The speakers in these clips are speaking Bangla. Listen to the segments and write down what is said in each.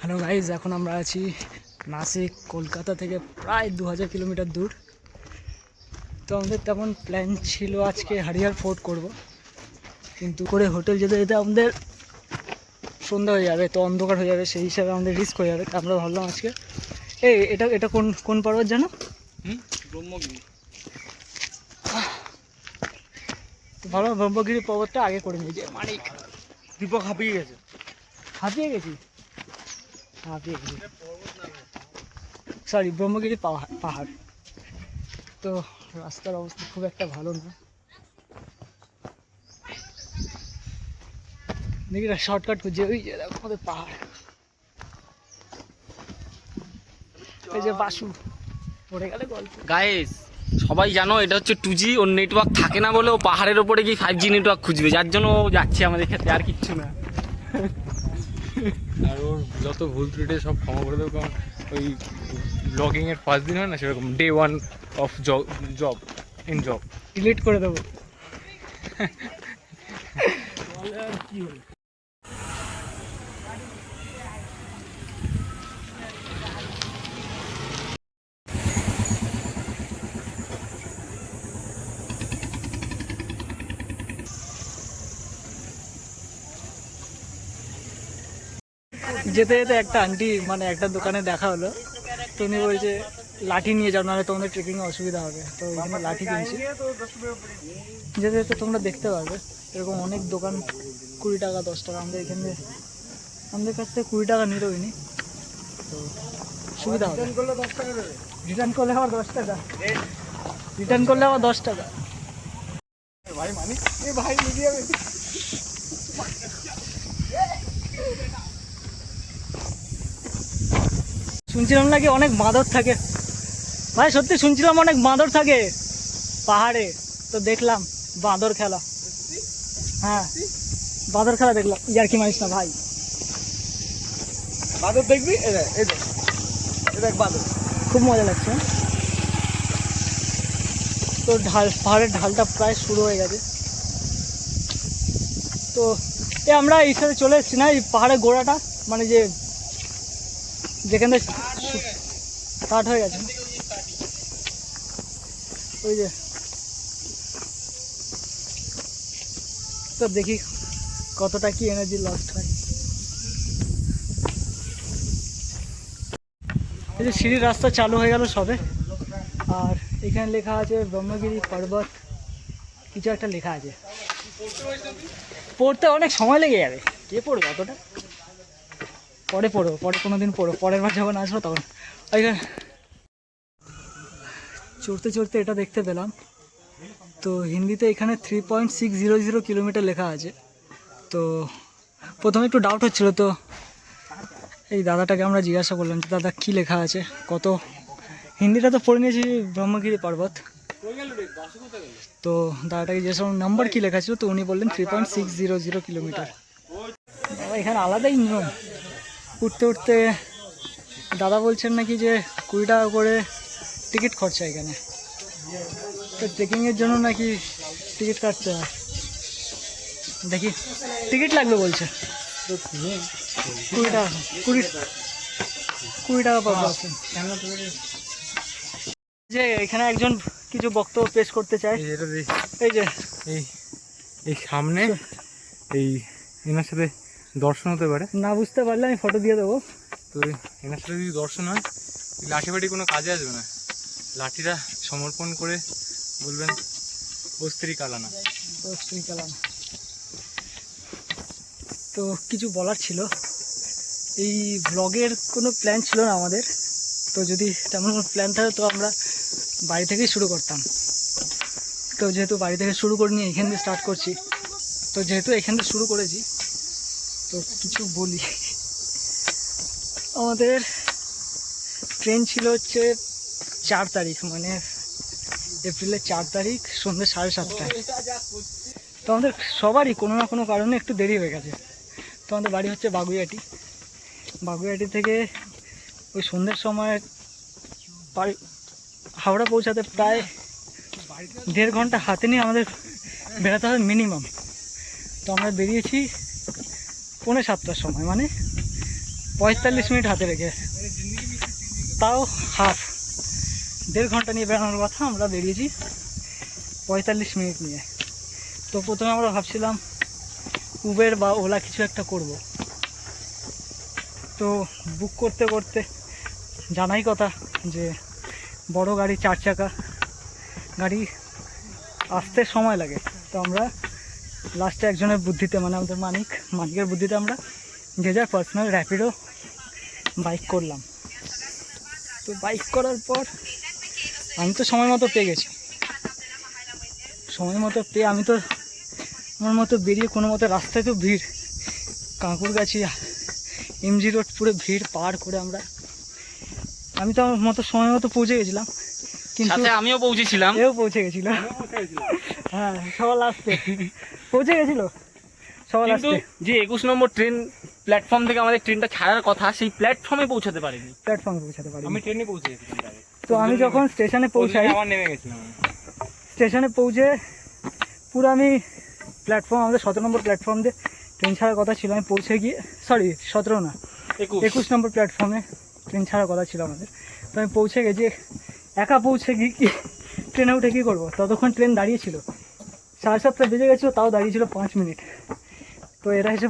হ্যালো গাইজ, এখন আমরা আছি নাসিক কলকাতা থেকে প্রায় 2000 কিলোমিটার দূর। তো আমাদের তেমন প্ল্যান ছিল আজকে হরিহর ফোর্ট করব, কিন্তু করে হোটেল যেতে যেতে আমাদের সন্ধ্যা হয়ে যাবে, তো অন্ধকার হয়ে যাবে, সেই হিসাবে আমাদের রিস্ক হয়ে যাবে। আমরা ভাবলাম আজকে এটা এটা কোন কোন পর্বত জানো? ব্রহ্মগিরি। ভালো, ব্রহ্মগিরি পর্বতটা আগে করে নিয়েছি। মানিক দীপক হাঁপিয়ে গেছে। হাঁপিয়ে গেছি সরি, ব্রহ্মগিরি পাহাড়। তো রাস্তার অবস্থা খুব একটা ভালো না, দেখি না শর্টকাট খুঁজে। ওই যে দেখো আমাদের পাহাড়, এই যে বাসু পড়ে গেলে গল্প। গাইস, সবাই জানো এটা হচ্ছে 2G, ওর নেটওয়ার্ক থাকে না বলে ও পাহাড়ের ওপরে গিয়ে 5G নেটওয়ার্ক খুঁজবে, যার জন্য ও যাচ্ছে আমাদের ক্ষেত্রে, আর কিচ্ছু না। আর ওর যত ভুল ত্রুটি সব ক্ষমা করে দেবো, কারণ ওই ব্লগিংয়ের ফার্স্ট দিন হয় না, সেরকম ডে 1 অফ জব ডিলিট করে দেবো। যেতে যেতে একটা আন্টি মানে একটা দোকানে দেখা হলো, তো উনি বলছে লাঠি নিয়ে যাও, নাহলে তোমাদের ট্রেকিংয়ে অসুবিধা হবে। তো এখানে লাঠি কিনছি, যেতে যেতে তোমরা দেখতে পারবে এরকম অনেক দোকান। 20 টাকা 10 টাকা, আমাদের কাছ থেকে 20 টাকা নিল উনি, তো সুবিধা হবে। রিটার্ন করলে আবার 10 টাকা, রিটার্ন করলে আবার 10 টাকা। ভাই মানে ভাই মিডিয়ামে শুনছিলাম নাকি অনেক বাঁদর থাকে ভাই, সত্যি শুনছিলাম অনেক বাঁদর থাকে পাহাড়ে। তো দেখলাম বাঁদর খেলা, হ্যাঁ বাঁদর খেলা দেখলাম। ইয়ার কি মানিস না ভাই, বাদর দেখবি, এই দেখ বাদর। খুব মজা লাগছে। তো পাহাড়ের ঢালটা প্রায় শুরু হয়ে গেছে। তো আমরা এই সাথে চলে এসেছি না, এই পাহাড়ের গোড়াটা, মানে যেখানে স্টার্ট হয়ে গেছে ওই যে। তো দেখি কতটা কি এনার্জি লস্ট হয়। এই যে সিঁড়ির রাস্তা চালু হয়ে গেল সবে, আর এখানে লেখা আছে ব্রহ্মগিরি পর্বত, কিছু একটা লেখা আছে। পড়তে অনেক সময় লেগে যাবে, কে পড়বে অতটা? পরে পড়বো, পরে কোনো দিন পড়বো, পরের বার যখন আসবো তখন। ওইখানে চড়তে চড়তে এটা দেখতে পেলাম, তো হিন্দিতে এখানে 3.600 কিলোমিটার লেখা আছে। তো প্রথমে একটু ডাউট হচ্ছিলো, তো এই দাদাটাকে আমরা জিজ্ঞাসা করলাম যে দাদা কী লেখা আছে, কত। হিন্দিটা তো পড়ে নিয়েছি, ব্রহ্মগিরি পর্বত। তো দাদাটাকে জিজ্ঞাসা করলাম নাম্বার কী লেখা ছিল, তো উনি বললেন 3.600 কিলোমিটার। এখানে আলাদাই নিয়ম, উঠতে উঠতে দাদা বলছেন নাকি যে 20 টাকা করে টিকিট খরচা এখানে, তো ট্রেকিংয়ের জন্য নাকি টিকিট কাটতে হয়। দেখি টিকিট লাগবে বলছে 20 টাকা, 20 টাকা পাবো আছে। যে এখানে একজন কিছু বক্তব্য পেশ করতে চায়, এই যে এই সামনে এই এনার সাথে দর্শন হতে পারে না, বুঝতে পারলে আমি ফটো দিয়ে দেবো। তো এনার সাথে যদি দর্শন হয়, লাঠি ফাঠি কোনো কাজে আসবে না, লাঠিটা সমর্পণ করে বলবেন অস্ত্রী কালানা। তো কিছু বলার ছিল, এই ব্লগের কোনো প্ল্যান ছিল না আমাদের, তো যদি তেমন কোনো প্ল্যান থাকে তো আমরা বাড়ি থেকেই শুরু করতাম। তো যেহেতু বাড়ি থেকে শুরু করে নিয়ে এখান থেকে স্টার্ট করছি, তো যেহেতু এখান থেকে শুরু করেছি তো কিছু বলি। আমাদের ট্রেন ছিল হচ্ছে 4 তারিখ, মানে এপ্রিলের 4 তারিখ সন্ধ্যে 7:30টায়। তো আমাদের সবারই কোনো না কোনো কারণে একটু দেরি হয়ে গেছে। তো আমাদের বাড়ি হচ্ছে বাগুইআটি থেকে ওই সন্ধ্যের সময় বাড়ি হাওড়া পৌঁছাতে প্রায় 1.5 ঘন্টা হাতে নিয়ে আমাদের বেরোতে হবে মিনিমাম। তো আমরা বেরিয়েছি 6:45টার সময়, মানে 45 মিনিট হাতে রেখে, তাও হাফ, 1.5 ঘন্টা নিয়ে বেরোনোর কথা, আমরা বেরিয়েছি 45 মিনিট নিয়ে। তো প্রথমে আমরা ভাবছিলাম উবের বা ওলা কিছু একটা করব। তো বুক করতে করতে জানাই কথা যে বড় গাড়ি, 4 চাকা গাড়ি আসতে সময় লাগে। তো আমরা লাস্টে একজনের বুদ্ধিতে, মানে আমাদের মানিকের বুদ্ধিতে আমরা যে যার পার্সোনাল র্যাপিডো বাইক করলাম। তো বাইক করার পর আমি তো সময় মতো পেয়ে গেছি, সময় মতো পেয়ে আমি তো আমার মতো বেরিয়ে কোনো মতো, রাস্তায় তো ভিড়, কাঁকুরগাছি এমজি রোড পুরো ভিড় পার করে আমি তো আমার মতো সময় মতো পৌঁছে গেছিলাম, কিন্তু সাথে আমিও পৌঁছেছিলাম। এও পৌঁছে গেছিল। হ্যাঁ, সবার লাস্টে পৌঁছে গেছিল, সবার কিন্তু লাস্টে যে 21 নম্বর ট্রেন প্ল্যাটফর্ম থেকে আমাদের ট্রেনটা ছাড়ার কথা, সেই প্ল্যাটফর্মে পৌঁছাতে পারিনি। প্ল্যাটফর্মে পৌঁছাতে পারি। আমি ট্রেনে পৌঁছে গেছিলাম direct। তো আমি যখন স্টেশনে পৌঁছাই, আবার নেমে গেছিলাম। স্টেশনে পৌঁছে পুরো আমি প্ল্যাটফর্ম, আমাদের 17 নম্বর প্ল্যাটফর্ম দিয়ে ট্রেন ছাড়ার কথা ছিল। আমি পৌঁছে গিয়ে, সরি 17 না, 21 নম্বর প্ল্যাটফর্মে ট্রেন ছাড়ার কথা ছিল আমাদের। তো আমি পৌঁছে গেছি, একা পৌঁছে গিয়ে কি ট্রেনে উঠে কী করবো, ততক্ষণ ট্রেন দাঁড়িয়েছিল, 7:30 বেজে গেছিলো, তাও দাঁড়িয়েছিল 5 মিনিট। তো এরা এসে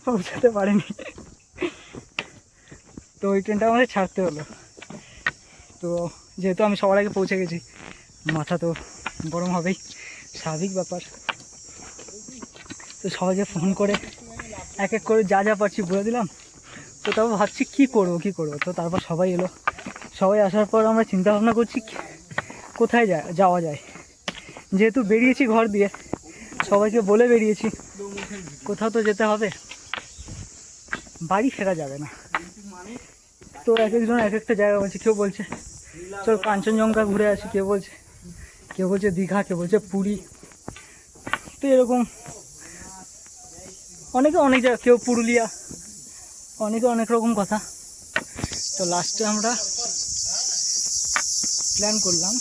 পৌঁছাতে পারেনি, তো ওই ট্রেনটা আমাদের ছাড়তে হলো। তো যেহেতু আমি সবার আগে পৌঁছে গেছি, মাথা তো গরম হবেই, স্বাভাবিক ব্যাপার। তো সবাইকে ফোন করে এক এক করে যা যা পারছি বলে দিলাম। তো তারপর ভাবছি কী করবো। তো তারপর সবাই এলো, সবাই আসার পর আমরা চিন্তা ভাবনা করছি কোথায় যাওয়া যায়। যেহেতু বেরিয়েছি ঘর দিয়ে, সবাইকে বলে বেরিয়েছি কোথাও তো যেতে হবে, বাড়ি ফেরা যাবে না। তো এক একজন এক একটা জায়গা বলছে, কেউ বলছে চল কাঞ্চনজঙ্ঘা ঘুরে আসি, কেউ বলছে দীঘা, কেউ বলছে পুরী। তো এরকম অনেকে অনেক জায়গা, কেউ পুরুলিয়া, অনেকে অনেক রকম কথা। তো লাস্টে আমরা প্ল্যান করলাম,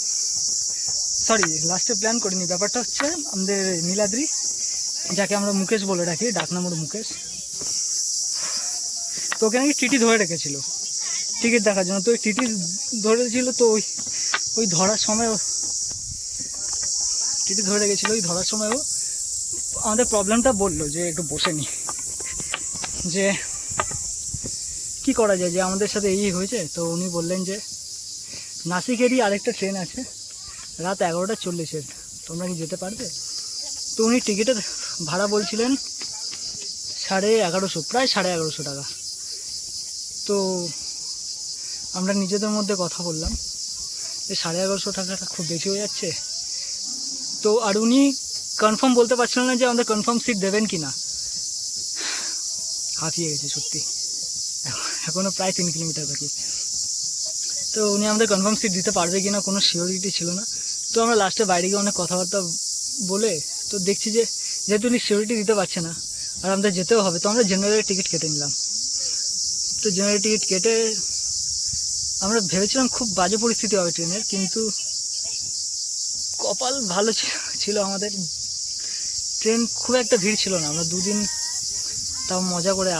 লাস্টে প্ল্যান করিনি, ব্যাপারটা হচ্ছে আমাদের নীলাদ্রি, যাকে আমরা মুকেশ বলে ডাকি, ডাক নাম মুকেশ। তো ওকে নাকি টিটি ধরে রেখেছিল টিকিট দেখার জন্য। তো ওই টিটি ধরেছিল, তো ওই ধরার সময় টিটি ধরে রেখেছিল, ওই ধরার সময়ও আমাদের প্রবলেমটা বললো যে একটু বসে নি, যে কি করা যায়, যে আমাদের সাথে এই হয়েছে। তো উনি বললেন যে নাসিকেরই আরেকটা ট্রেন আছে রাত 11:40, তোমরা কি যেতে পারবে? তো উনি টিকিটের ভাড়া বলছিলেন 1150, প্রায় 1150 টাকা। তো আমরা নিজেদের মধ্যে কথা বললাম যে 1150 টাকাটা খুব বেশি হয়ে যাচ্ছে। তো আর উনি কনফার্ম বলতে পারছিলেন না যে আমাদের কনফার্ম সিট দেবেন কি না। হাঁপিয়ে গেছে সত্যি, এখনও প্রায় 3 কিলোমিটার বাকি। তো উনি আমাদের কনফার্ম সিট দিতে পারবে কি না কোনো সিওরিটি ছিল না। তো আমরা লাস্টে বাইরে গিয়ে অনেক কথাবার্তা বলে তো দেখছি যে যেহেতু উনি সিওরিটি দিতে পারছে না আর আমাদের যেতেও হবে, তো আমরা জেনারেল টিকিট কেটে নিলাম। তো জেনারেল টিকিট কেটে আমরা ভেবেছিলাম খুব বাজে পরিস্থিতি হবে ট্রেনের, কিন্তু কপাল ভালো ছিল আমাদের, ট্রেন খুব একটা ভিড় ছিল না। আমরা 2 দিন তাও মজা করে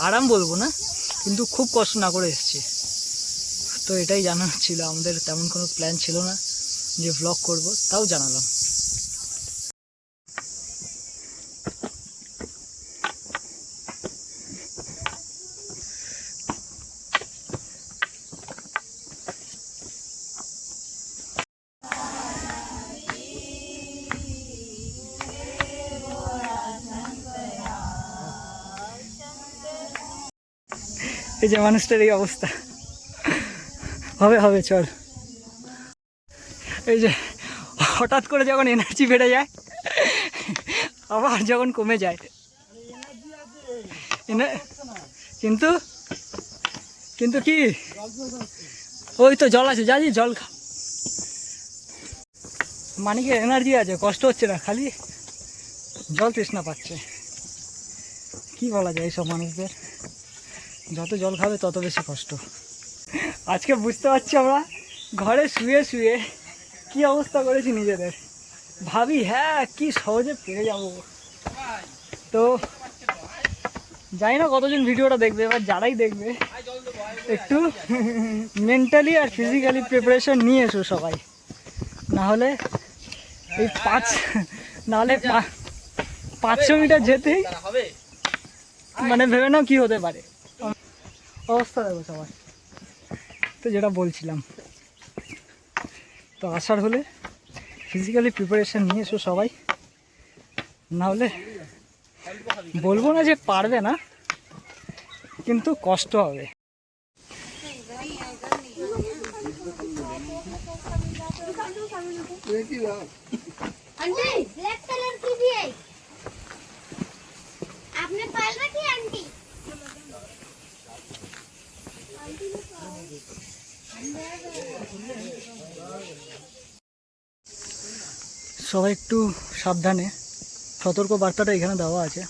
আরাম বলবো না, কিন্তু খুব কষ্ট না করে এসেছি। তো এটাই জানানো ছিল, আমাদের তেমন কোনো প্ল্যান ছিল না যে ভ্লগ করব, তাও জানালাম। এই যে মানুষটার এই অবস্থা, হবে চল। এই যে হঠাৎ করে যখন এনার্জি বেড়ে যায় আবার যখন কমে যায়, কিন্তু কি ওই তো জল আছে, যাই জল খা। মানিকের এনার্জি আছে, কষ্ট হচ্ছে না, খালি জল তৃষ্ণা পাচ্ছে। কি বলা যায় এইসব মানুষদের, যত জল খাবে তত বেশি কষ্ট। আজকে বুঝতে পারছি আমরা ঘরে শুয়ে শুয়ে কি অবস্থা করেছি নিজেদের। ভাবি হ্যাঁ কি সহজে পেরে যাব, তো জানি না কতজন ভিডিওটা দেখবে, এবার যারাই দেখবে একটু মেন্টালি আর ফিজিক্যালি প্রিপারেশন নিয়ে এসো সবাই, নাহলে এই 500 মিটার যেতেই মানে ভেবে নাও কি হতে পারে অবস্থা দেখো সবাই। তো যেটা বলছিলাম, তো আসার হলে ফিজিক্যালি প্রিপারেশন নিয়ে এসো সবাই, নাহলে বলবো না যে পারবে না, কিন্তু কষ্ট হবে। आंटी ब्लैक कलर की भी है, आपने पाल रखी है आंटी? সবাই একটু সাবধানে, সতর্ক বার্তাটা এখানে দেওয়া আছে।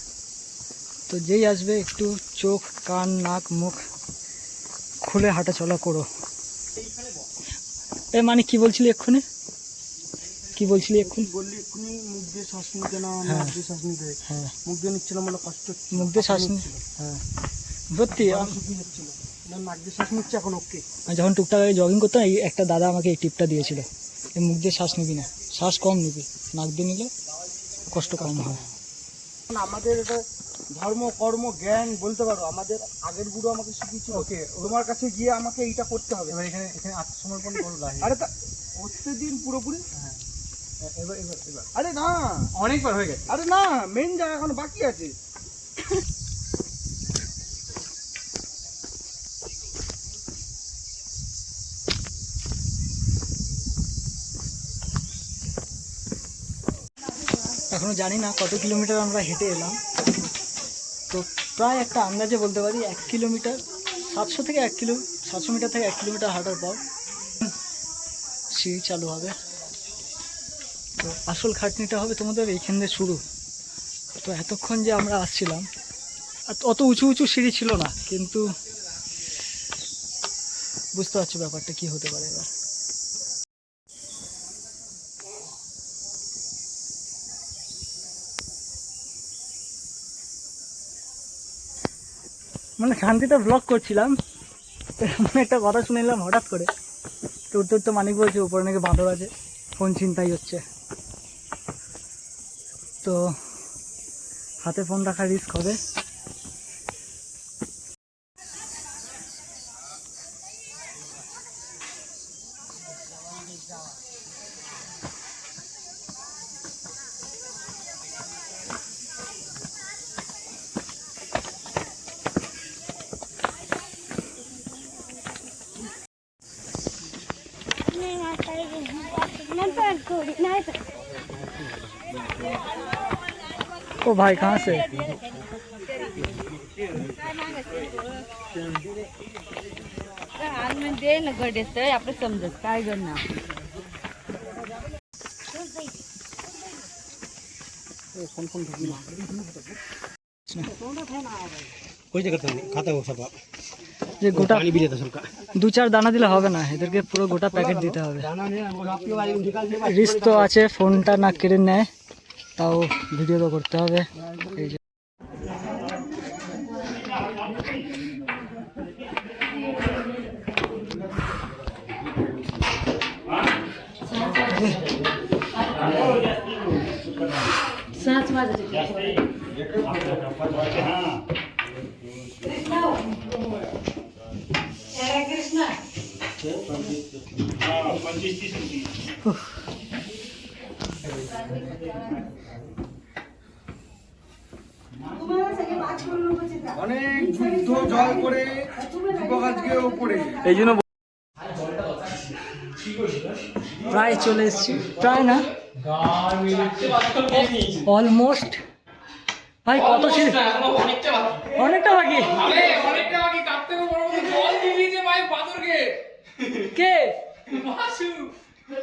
তো যেই আসবে একটু চোখ কান নাক মুখ খুলে হাঁটাচলা করো। এ মানে কি বলছিলি এক্ষুনি, কি বলছিলি এক্ষুনি? বললি এক্ষুনি মুখ দিয়ে শ্বাস নিতে না, হ্যাঁ। মুখ দিয়ে শ্বাস নিতে, হ্যাঁ, মুখ দিয়ে নিচ্ছিলাম বলে কষ্ট হচ্ছিল, মুখ দিয়ে শ্বাস নি, হ্যাঁ সত্যি। শুকিয়ে যাচ্ছিল না, নাক দিয়ে শ্বাস নিচ্ছে এখন ওকে। আমি যখন টুকটাক জগিং করতাম, এই একটা দাদা আমাকে এই টিপটা দিয়েছিল, এই মুখ দিয়ে শ্বাস নিবি না, শ্বাস কম নিবি, নাক দিয়ে নিলে কষ্ট কম হয়। আমাদের এটা ধর্ম কর্ম জ্ঞান বলতে পারো, আমাদের আগের গুরু আমাকে শিখিয়েছিল, ওকে তোমার কাছে গিয়ে আমাকে এইটা করতে হবে। এবার এখানে এখানে আত্মসমর্পণ করো লাহি। আরে তা করতে দিন পুরোপুরি। হ্যাঁ, এবার এবার এবার আরে না, অনেকবার হয়ে গেছে। আরে না, মেন জায়গা এখন বাকি আছে। এখনও জানি না কত কিলোমিটার আমরা হেঁটে এলাম, তো প্রায় একটা আন্দাজে বলতে পারি 1 কিলোমিটার 700 থেকে 700 মিটার থেকে 1 কিলোমিটার হাঁটার পর সিঁড়ি চালু হবে। তো আসল খাটনিটা হবে তোমাদের এইখান দিয়ে শুরু। তো এতক্ষণ যে আমরা আসছিলাম, আর অত উঁচু উঁচু সিঁড়ি ছিল না, কিন্তু বুঝতে পারছো ব্যাপারটা কি হতে পারে এবার। মানে শান্তিতে ব্লগ করছিলাম, মানে একটা কথা শুনে নিলাম হঠাৎ করে। তো উত্তর মানিক বলছে উপরে নাকি বাঁদর আছে, ফোন ছিনতাই হচ্ছে। তো হাতে ফোন রাখার রিস্ক হবে। नहीं आता है, मैं पैर छोड़ी नहीं तो ओ भाई कहाँ से? हाल में दे ना गडे तर आपण समजत काय करणार. कोई जगह खाता हो सब যে গোটা पानी भी देता सबका 2-4 দানা দিলে হবে না, এদেরকে পুরো গোটা প্যাকেট দিতে হবে। दाना नहीं वो आपके वाले निकाल दे রিস্ক তো আছে, ফোনটা না কেড়ে নেয়, তাও ভিডিও তো করতে হবে। এই যে सहज वाजत অনেক যুদ্ধ জয় করে যুবক আজকে ওপরে। এই জন্য প্রায় চলে এসেছি, প্রায় না অলমোস্ট। ভাই কত সিঁড়ি? অনেকটা বাকি। কে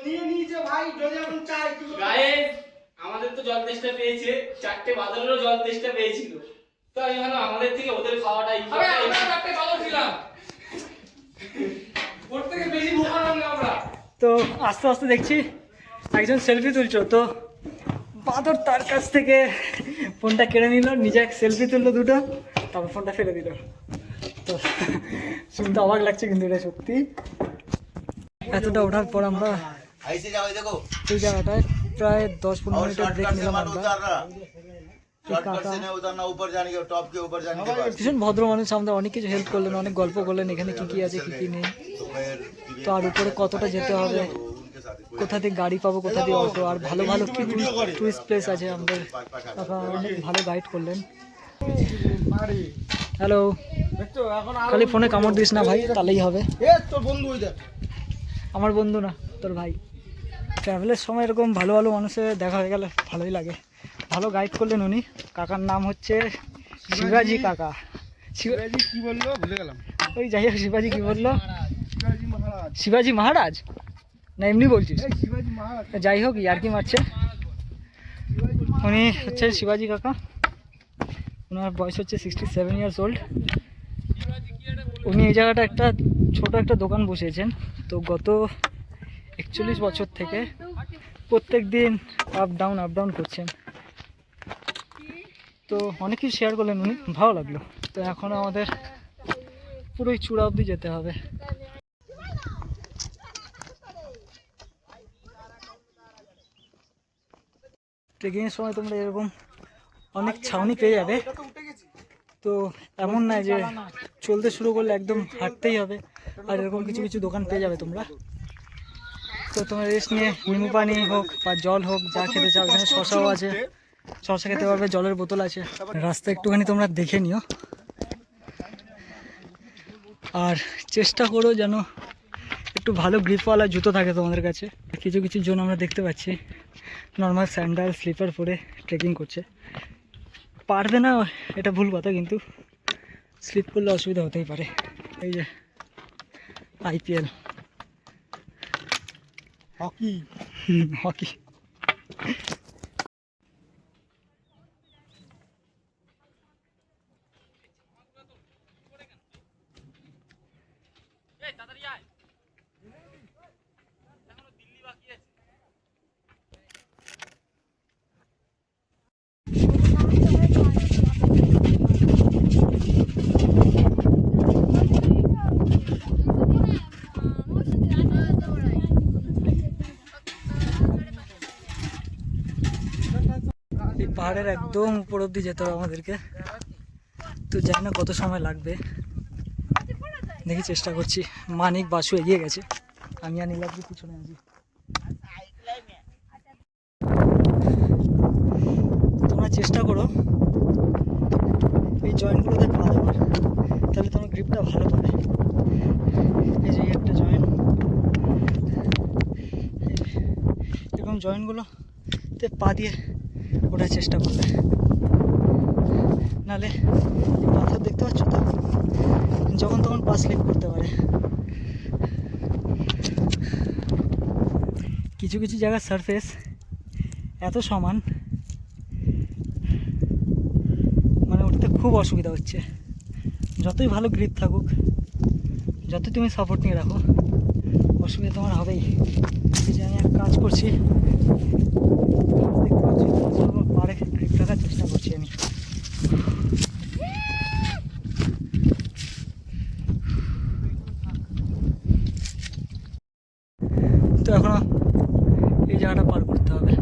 নিয়ে নিয়েছে ভাই, যদি এখন চাই কি করব? গাইস আমাদের তো জল তেষ্টা পেয়েছে, 4টে বাদলেরও জল তেষ্টা পেয়েছিল। তো আমি ভাবলাম আমাদের থেকে ওদের খাওয়াটাই আমরা 4টে বাদল ছিলাম, ওর থেকে বেশি ভোকা আমরা। তো আস্তে আস্তে দেখছি একজন সেলফি তুলছো, তো বাদর তার কাছ থেকে ফোনটা কেড়ে নিল, নিজে সেলফি তুললো দুটো, তারপর ফোনটা ফেলে দিল। তো শুনতে অবাক লাগছে কিন্তু এটা সত্যি। এতটা ওঠার পর আমরা এই জায়গাটায় প্রায় 10-15 মিনিটের ব্রেক নিলাম আমরা। এই কাকা ভীষণ ভদ্র মানুষ, আমাদের অনেক কিছু হেল্প করলেন, অনেক গল্প করলেন এখানে কি কি আছে কি কি নেই। তো আর উপরে কতটা যেতে হবে, কোথা থেকে গাড়ি পাবো, কোথা দিয়ে অটো, আর ভালো ভালো কি টুরিস্ট প্লেস আছে আমাদের কাকা অনেক ভালো গাইড করলেন। হ্যালো, খালি ফোনে কামড় দিস না ভাই, তাহলেই হবে। তোর বন্ধু ওই দেখ, আমার বন্ধু না, তোর ভাই। ট্রাভেলের সময় এরকম ভালো ভালো মানুষের দেখা হয়ে গেলে ভালোই লাগে। ভালো গাইড করলেন উনি। কাকার নাম হচ্ছে শিবাজি কাকা। শিবাজি কি বললো ভুলে গেলাম। ওই যাই হোক, শিবাজি কি বললো? শিবাজি মহারাজ। শিবাজি মহারাজ না এমনি বলছিস? শিবাজি মহারাজ। যাই হোক, আর কি মারছে। উনি হচ্ছে শিবাজি কাকা। ওনার বয়স হচ্ছে 67 ইয়ার্স ওল্ড। উনি এই জায়গাটা একটা ছোট একটা দোকান বসিয়েছেন। তো গত 41 বছর থেকে প্রত্যেক দিন আপ ডাউন করছেন। তো অনেক কিছু শেয়ার করলেন উনি, ভালো লাগলো। তো এখন আমাদের পুরোই চূড়া অবধি যেতে হবে। ট্রেকিংয়ের সময় তোমরা এরকম অনেক ছাউনি পেয়ে যাবে। তো এমন নয় যে চলতে শুরু করলে একদম হাঁটতেই হবে, আর এরকম কিছু কিছু দোকান পেয়ে যাবে তোমরা। তো তোমরা রেস্ট নিয়ে নিম্বু পানি হোক বা জল হোক যা খেতে চাও, এখানে শশাও আছে, শশা খেতে পারবে, জলের বোতল আছে। রাস্তা একটুখানি তোমরা দেখে নিও, আর চেষ্টা করো যেন একটু ভালো গ্রিপওয়ালা জুতো থাকে তোমাদের কাছে। কিছু কিছু জন আমরা দেখতে পাচ্ছি নর্মাল স্যান্ডাল স্লিপার পরে ট্রেকিং করছে। পারবে না এটা ভুল কথা, কিন্তু স্লিপ করলে অসুবিধা হতেই পারে। এই যে IPL হকি। হকি। এই পাহাড়ের একদম উপর অব্দি যেতে হবে আমাদেরকে। তো জানি না কত সময় লাগবে, দেখি চেষ্টা করছি। মানিক বাসু এগিয়ে গেছে, আমি আর নীলাদ্রি পিছনে আছি। তোমরা চেষ্টা করো এই জয়েন্টগুলোতে পা দেওয়ার, তাহলে তোমার গ্রিপটা ভালো পাবে। এই যে একটা জয়েন্ট, এরকম জয়েন্টগুলোতে পা দিয়ে ওঠার চেষ্টা করবে, নাহলে পাথর দেখতে পাচ্ছ তো, যখন তখন পা স্লিপ করতে পারে। কিছু কিছু জায়গার সারফেস এত সমান, মানে উঠতে খুব অসুবিধা হচ্ছে। যতই ভালো গ্রিপ থাকুক, যতই তুমি সাপোর্ট নিয়ে রাখো, অসুবিধা তোমার হবেই। এই যে আমি এক কাজ করছি, দেখতে পাচ্ছি পাড়ে গ্রিপ রাখার চেষ্টা করছি আমি। তো এখনো এই জায়গাটা পার করতে হবে।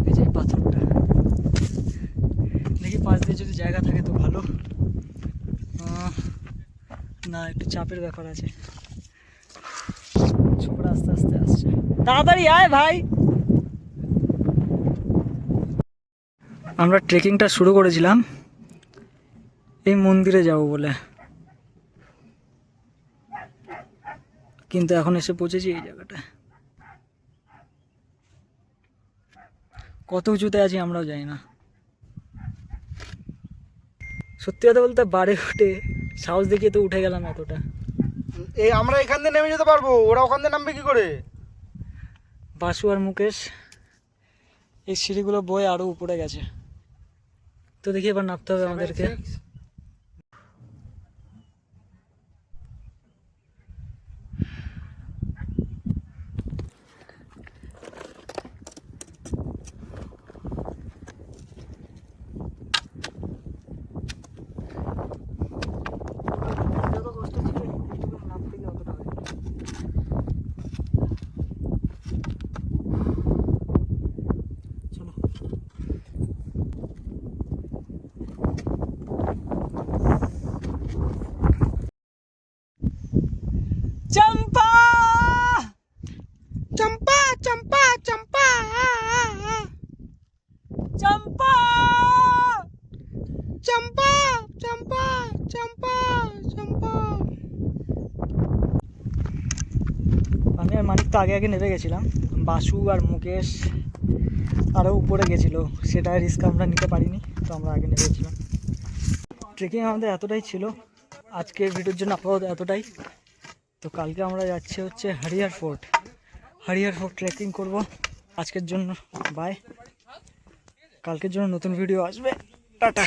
এই যে পাথরটা, দেখি পাশ দিয়ে যদি জায়গা থাকে তো ভালো, না একটু চাপের ব্যাপার আছে। ছোকরা আস্তে আস্তে আসছে, তাড়াতাড়ি আয় ভাই। আমরা ট্রেকিংটা শুরু করেছিলাম এই মন্দিরে যাব বলে, কিন্তু এখন এসে পৌঁছেছি এই জায়গাটা। কত উঁচুতে আছি আমরাও জানি না। সত্যি কথা বলতে বাড়ে উঠে সাহস দেখিয়ে তো উঠে গেলাম এতটা। এই আমরা এখান থেকে নেমে যেতে পারবো, ওরা ওখান থেকে নামবে কি করে? বাসু আর মুকেশ এই সিঁড়িগুলো বয়ে আরো উপরে গেছে। তো দেখি এবার নামতে হবে আমাদেরকে। চম্পা চম্পা চম্পা চম্পা চম্পা চম্পা চম্পা চম্পা চম্পা। আমি আর মানিক তো আগে আগে নেমে গেছিলাম, বাসু আর মুকেশ আরও উপরে গেছিলো, সেটা রিস্ক আমরা নিতে পারিনি, তো আমরা আগে নেমে গেছিলাম। ট্রেকিং আমাদের এতটাই ছিল আজকের ভিডিওর জন্য, আপাতত এতটাই। তো কালকে আমরা যাচ্ছি হচ্ছে Harihar fort, Harihar fort trekking করব। আজকের জন্য বাই, কালকের জন্য নতুন ভিডিও আসবে, টাটা।